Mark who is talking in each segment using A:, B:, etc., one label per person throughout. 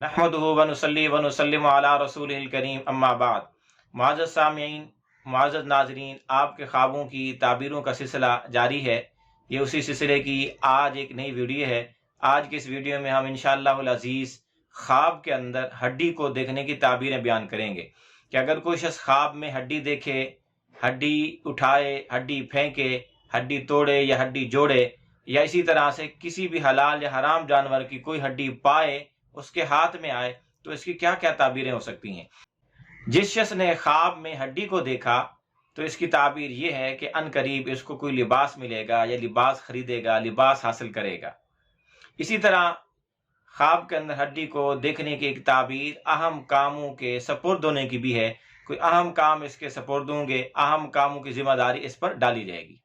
A: नहमदुहु व नुसल्ली व नुसल्लिमु अला रसूलिल करीम अम्मा बाद। मुअज़्ज़ज़ सामिईन, मुअज़्ज़ज़ नाज़रीन, आपके ख्वाबों की ताबीरों का सिलसिला जारी है। ये उसी सिलसिले की आज एक नई वीडियो है। आज की इस वीडियो में हम इंशाअल्लाहुल अज़ीज़ ख्वाब के अंदर हड्डी को देखने की ताबीरें बयान करेंगे कि अगर कोई शख्स ख्वाब में हड्डी देखे, हड्डी उठाए, हड्डी फेंके, हड्डी तोड़े या हड्डी जोड़े, या इसी तरह से किसी भी हलाल या हराम जानवर की कोई हड्डी पाए, उसके हाथ में आए, तो इसकी क्या क्या ताबीरें हो सकती हैं। जिस शख्स ने ख्वाब में हड्डी को देखा तो इसकी ताबीर ये है कि अनकरीब इसको कोई लिबास मिलेगा या लिबास खरीदेगा, लिबास हासिल करेगा। इसी तरह ख्वाब के अंदर हड्डी को देखने की एक ताबीर अहम कामों के सपुर्द होने की भी है। कोई अहम काम इसके सपुर्द होंगे, अहम कामों की जिम्मेदारी इस पर डाली जाएगी।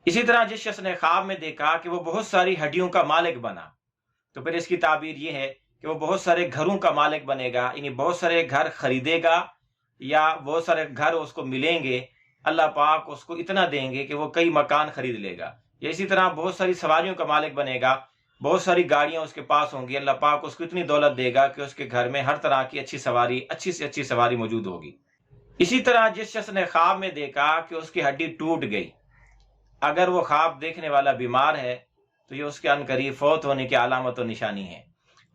A: इसी तरह जिस शख्स ने ख्वाब में देखा कि वो बहुत सारी हड्डियों का मालिक बना, तो फिर इसकी ताबीर ये है कि वो बहुत सारे घरों का मालिक बनेगा, यानी बहुत सारे घर खरीदेगा या बहुत सारे घर उसको मिलेंगे। अल्लाह पाक उसको इतना देंगे कि वो कई मकान खरीद लेगा। या इसी तरह बहुत सारी सवारियों का मालिक बनेगा, बहुत सारी गाड़ियां उसके पास होंगी। अल्लाह पाक उसको इतनी दौलत देगा कि उसके घर में हर तरह की अच्छी सवारी, अच्छी से अच्छी सवारी मौजूद होगी। इसी तरह जिस शख्स ने ख्वाब में देखा कि उसकी हड्डी टूट गई, अगर वो ख्वाब देखने वाला बीमार है तो ये उसके अनकरीब फौत होने की अलामत और निशानी है।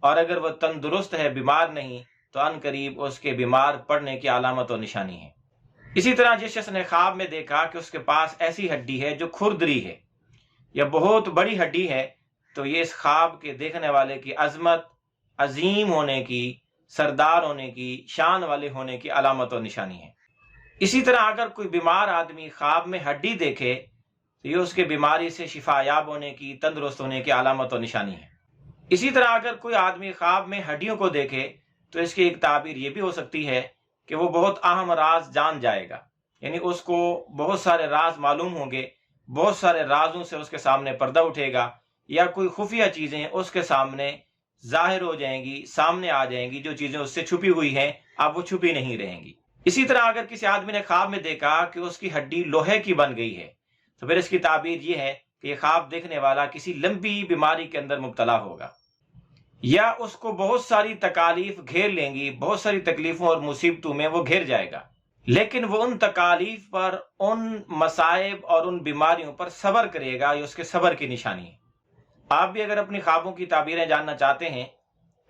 A: और अगर वह तंदुरुस्त है, बीमार नहीं, तो अनकरीब उसके बीमार पड़ने की अलामत और निशानी है। इसी तरह जिस शख्स ने ख्वाब में देखा कि उसके पास ऐसी हड्डी है जो खुरदरी है या बहुत बड़ी हड्डी है, तो ये इस ख्वाब के देखने वाले की अजमत, अजीम होने की, सरदार होने की, शान वाले होने की अलामत और निशानी है। इसी तरह अगर कोई बीमार आदमी ख्वाब में हड्डी देखे तो ये उसके बीमारी से शिफायाब होने की, तंदुरुस्त होने की अलामत और निशानी है। इसी तरह अगर कोई आदमी ख्वाब में हड्डियों को देखे तो इसकी एक ताबीर ये भी हो सकती है कि वो बहुत अहम राज जान जाएगा, यानी उसको बहुत सारे राज मालूम होंगे, बहुत सारे राजों से उसके सामने पर्दा उठेगा, या कोई खुफिया चीजें उसके सामने जाहिर हो जाएंगी, सामने आ जाएंगी। जो चीजें उससे छुपी हुई हैं अब वो छुपी नहीं रहेंगी। इसी तरह अगर किसी आदमी ने ख्वाब में देखा कि उसकी हड्डी लोहे की बन गई है, तो फिर इसकी ताबीर ये है कि ख्वाब देखने वाला किसी लंबी बीमारी के अंदर मुब्तला होगा, या उसको बहुत सारी तकालीफ घेर लेंगी, बहुत सारी तकलीफों और मुसीबतों में वो घिर जाएगा, लेकिन वो उन तकालीफ पर, उन मसाइब और उन बीमारियों पर सब्र करेगा। ये उसके सब्र की निशानी है। आप भी अगर अपनी ख्वाबों की ताबीरें जानना चाहते हैं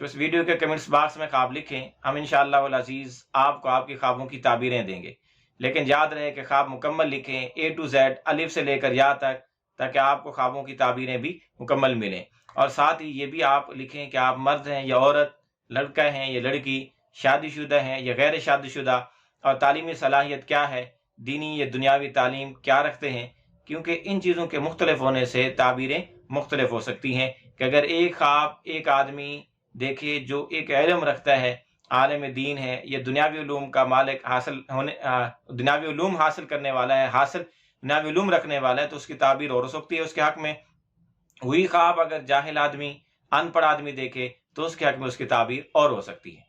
A: तो इस वीडियो के कमेंट्स बॉक्स में ख्वाब लिखें। हम इंशाअल्लाह अज़ीज़ आपको आपकी ख्वाबों की ताबीरें देंगे, लेकिन याद रहे कि ख्वाब मुकम्मल लिखें, A to Z, अलिफ से लेकर या तक, ताकि आपको ख्वाबों की ताबीरें भी मुकम्मल मिलें। और साथ ही ये भी आप लिखें कि आप मर्द हैं या औरत, लड़का हैं या लड़की, शादीशुदा हैं या गैर शादीशुदा, और तालीमी सलाहियत क्या है, दीनी या दुनियावी तालीम क्या रखते हैं, क्योंकि इन चीज़ों के मुख्तलिफ होने से ताबीरें मुख्तलिफ हो सकती हैं। कि अगर एक ख्वाब एक आदमी देखे जो एक इल्म रखता है, आलिम दीन है, या दुनियावी उलूम का मालिक हासिल होने, दुनियावी उलूम हासिल करने वाला है, हासिल दुनियावी उलूम रखने वाला है, तो उसकी ताबीर और हो सकती है उसके हक में। वही ख्वाब अगर जाहिल आदमी, अनपढ़ आदमी देखे तो उसके हक में उसकी ताबीर और हो सकती है।